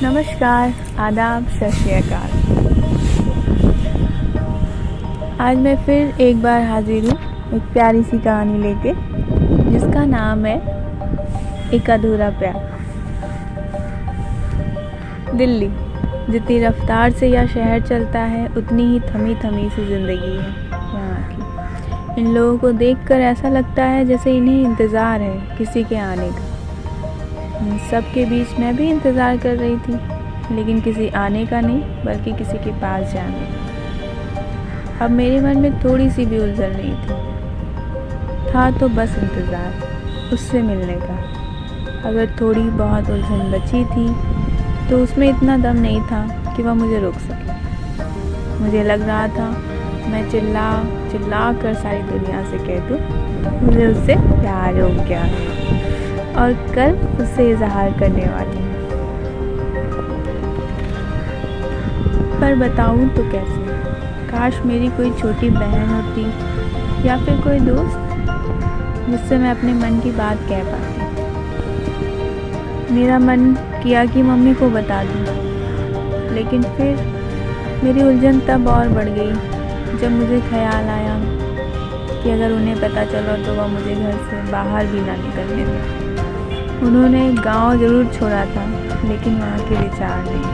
नमस्कार, आदाब, सत श्री अकाल। आज मैं फिर एक बार हाजिर हूँ एक प्यारी सी कहानी लेके, जिसका नाम है एक अधूरा प्यार। दिल्ली, जितनी रफ्तार से यह शहर चलता है उतनी ही थमी थमी सी जिंदगी है यहाँ की। इन लोगों को देखकर ऐसा लगता है जैसे इन्हें इंतज़ार है किसी के आने का। इन सब के बीच मैं भी इंतज़ार कर रही थी, लेकिन किसी आने का नहीं बल्कि किसी के पास जाने का। अब मेरे मन में थोड़ी सी भी उलझन नहीं थी, था तो बस इंतज़ार उससे मिलने का। अगर थोड़ी बहुत उलझन बची थी तो उसमें इतना दम नहीं था कि वह मुझे रोक सके। मुझे लग रहा था मैं चिल्ला कर सारी दुनिया से कह दूँ मुझे उससे प्यार हो गया और कल उससे इजहार करने वाली हूँ। पर बताऊँ तो कैसे? काश मेरी कोई छोटी बहन होती या फिर कोई दोस्त जिससे मैं अपने मन की बात कह पाती। मेरा मन किया कि मम्मी को बता दूँ, लेकिन फिर मेरी उलझन तब और बढ़ गई जब मुझे ख्याल आया कि अगर उन्हें पता चला तो वह मुझे घर से बाहर भी ना निकलने दें। उन्होंने गांव ज़रूर छोड़ा था, लेकिन वहाँ के विचार नहीं।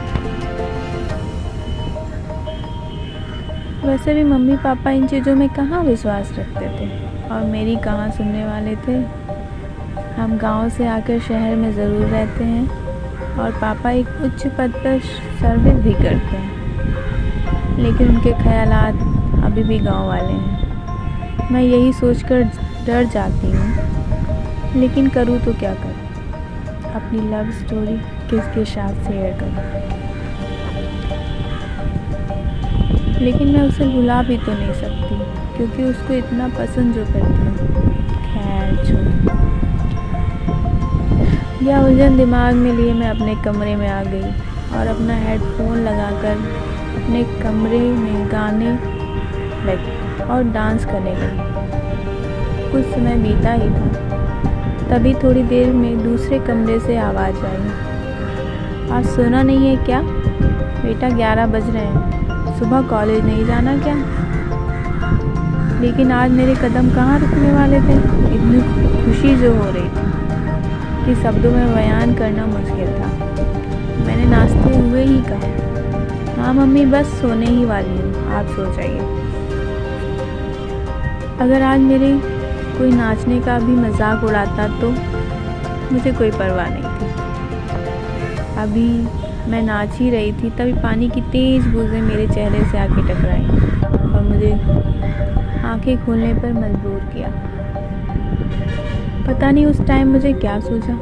वैसे भी मम्मी पापा इन चीज़ों में कहाँ विश्वास रखते थे और मेरी कहाँ सुनने वाले थे। हम गांव से आकर शहर में ज़रूर रहते हैं और पापा एक उच्च पद पर सर्विस भी करते हैं, लेकिन उनके ख्यालात अभी भी गांव वाले हैं। मैं यही सोचकर डर जाती हूँ, लेकिन करूँ तो क्या करूँ? अपनी लव स्टोरी किसके साथ शेयर करूँ? लेकिन मैं उसे भुला भी तो नहीं सकती, क्योंकि उसको इतना पसंद जो करती हूँ। खैर छोड़, यह उलझन दिमाग में लिए मैं अपने कमरे में आ गई और अपना हेडफोन लगाकर अपने कमरे में गाने लगी और डांस करने लगी। कुछ समय बीता ही था, तभी थोड़ी देर में दूसरे कमरे से आवाज़ आई, आज सोना नहीं है क्या बेटा? 11 बज रहे हैं, सुबह कॉलेज नहीं जाना क्या? लेकिन आज मेरे कदम कहाँ रुकने वाले थे। इतनी खुशी जो हो रही थी कि शब्दों में बयान करना मुश्किल था। मैंने नाचते हुए ही कहा, हाँ मम्मी, बस सोने ही वाली हूँ, आप सो जाइए। अगर आज मेरे कोई नाचने का भी मजाक उड़ाता तो मुझे कोई परवाह नहीं थी। अभी मैं नाच ही रही थी, तभी पानी की तेज़ बूंदें मेरे चेहरे से आके टकराई और मुझे आंखें खोलने पर मजबूर किया। पता नहीं उस टाइम मुझे क्या सूझा।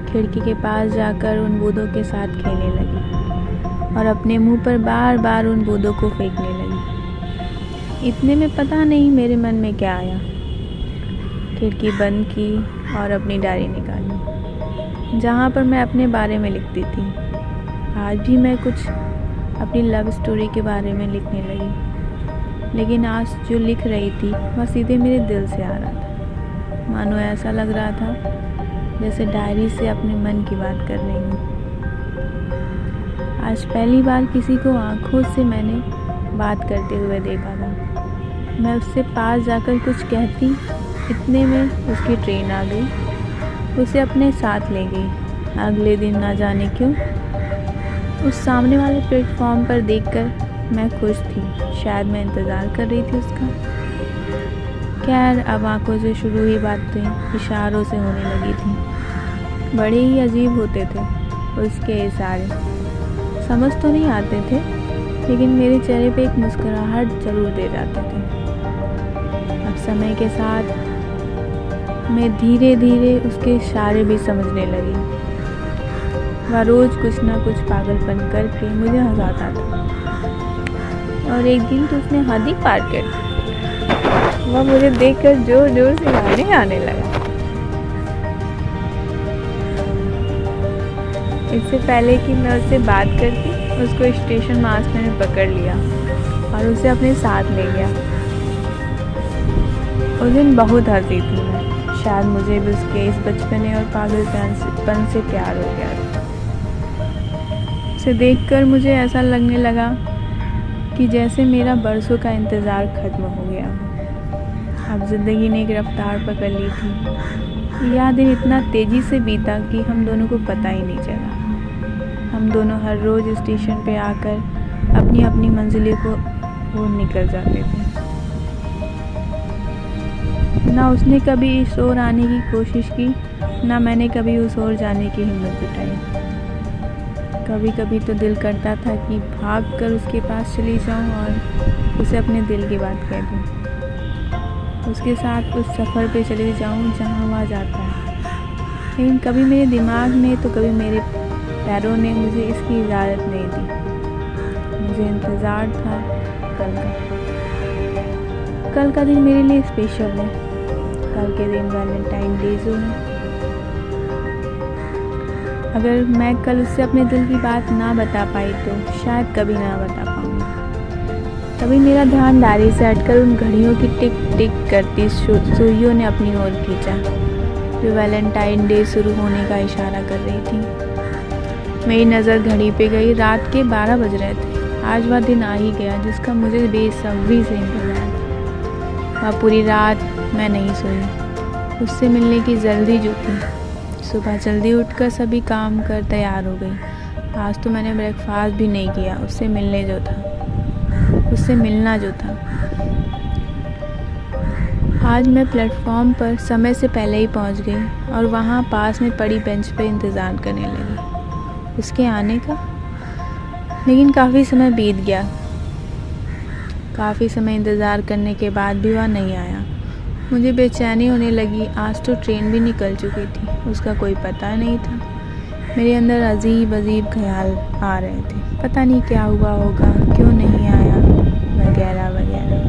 खिड़की के पास जाकर उन बूंदों के साथ खेलने लगी और अपने मुंह पर बार बार उन बूंदों को फेंकने लगी। इतने में पता नहीं मेरे मन में क्या आया। खिड़की बंद की और अपनी डायरी निकाली, जहाँ पर मैं अपने बारे में लिखती थी। आज भी मैं कुछ अपनी लव स्टोरी के बारे में लिखने लगी, लेकिन आज जो लिख रही थी वह सीधे मेरे दिल से आ रहा था। मानो ऐसा लग रहा था जैसे डायरी से अपने मन की बात कर रही हूँ। आज पहली बार किसी को आँखों से मैंने बात करते हुए देखा था। मैं उससे पास जाकर कुछ कहती, इतने में उसकी ट्रेन आ गई। उसे अपने साथ ले गई। अगले दिन ना जाने क्यों उस सामने वाले प्लेटफॉर्म पर देखकर मैं खुश थी। शायद मैं इंतज़ार कर रही थी उसका। खैर, अब आंखों से शुरू ही बातें इशारों से होने लगी थी। बड़े ही अजीब होते थे उसके इशारे। समझ तो नहीं आते थे, लेकिन मेरे चेहरे पे एक मुस्कुराहट जरूर दे जाते थे। अब समय के साथ मैं धीरे धीरे उसके इशारे भी समझने लगी। वह रोज़ कुछ ना कुछ पागलपन करके मुझे हंसाता था, और एक दिन तो उसने हद ही पार कर दी। वह मुझे देखकर जोर जोर से गाने आने लगा। इससे पहले कि मैं उससे बात करती, उसको स्टेशन मास्टर ने पकड़ लिया और उसे अपने साथ ले गया। उस दिन बहुत हंसी थी मैं। शायद मुझे भी उसके इस बचपने और पागलपन से प्यार हो गया। उसे देखकर मुझे ऐसा लगने लगा कि जैसे मेरा बरसों का इंतज़ार ख़त्म हो गया। अब ज़िंदगी ने एक रफ्तार पकड़ ली थी। यह दिन इतना तेज़ी से बीता कि हम दोनों को पता ही नहीं चला। हम दोनों हर रोज़ स्टेशन पे आकर अपनी अपनी मंजिलों को ओर निकल जाते थे। ना उसने कभी इस ओर आने की कोशिश की, ना मैंने कभी उस ओर जाने की हिम्मत जुटाई। कभी कभी तो दिल करता था कि भाग कर उसके पास चली जाऊं और उसे अपने दिल की बात कह दूं। उसके साथ उस सफ़र पे चली जाऊं जहां वह जाता है। लेकिन कभी मेरे दिमाग ने तो कभी मेरे पैरों ने मुझे इसकी इजाज़त नहीं दी। मुझे इंतज़ार था कल का दिन मेरे लिए स्पेशल है। कल के दिन वैलेंटाइन डे जो है, अगर मैं कल उससे अपने दिल की बात ना बता पाई तो शायद कभी ना बता पाऊँगी। तभी मेरा ध्यान डायरी से हटकर उन घड़ियों की टिक टिक करती सुइयों ने अपनी ओर खींचा, जो वैलेंटाइन डे शुरू होने का इशारा कर रही थी। मेरी नज़र घड़ी पे गई। रात के 12 बज रहे थे। आज वह दिन आ ही गया जिसका मुझे बेसब्री से इंतज़ार था। वह पूरी रात मैं नहीं सोई। उससे मिलने की जल्दी जो थी। सुबह जल्दी उठकर सभी काम कर तैयार हो गई। आज तो मैंने ब्रेकफास्ट भी नहीं किया। उससे मिलना जो था। आज मैं प्लेटफॉर्म पर समय से पहले ही पहुंच गई और वहां पास में पड़ी बेंच पे इंतज़ार करने लगी उसके आने का। लेकिन काफ़ी समय बीत गया। काफ़ी समय इंतज़ार करने के बाद भी वह नहीं आया। मुझे बेचैनी होने लगी। आज तो ट्रेन भी निकल चुकी थी। उसका कोई पता नहीं था। मेरे अंदर अजीब अजीब ख्याल आ रहे थे। पता नहीं क्या हुआ होगा, क्यों नहीं आया, वगैरह वगैरह।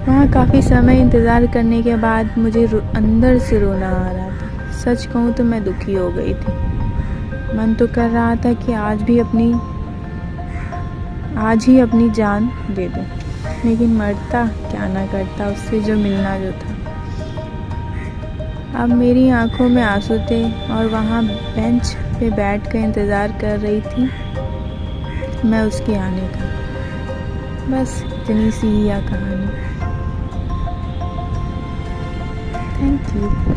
वहाँ काफ़ी समय इंतज़ार करने के बाद मुझे अंदर से रोना आ रहा था। सच कहूँ तो मैं दुखी हो गई थी। मन तो कर रहा था कि आज ही अपनी जान दे दूँ, लेकिन मरता क्या ना करता उससे जो मिलना जो था। अब मेरी आंखों में आंसू थे और वहाँ बेंच पे बैठ कर इंतज़ार कर रही थी मैं उसके आने का। बस इतनी सी ही यह कहानी। Thank you.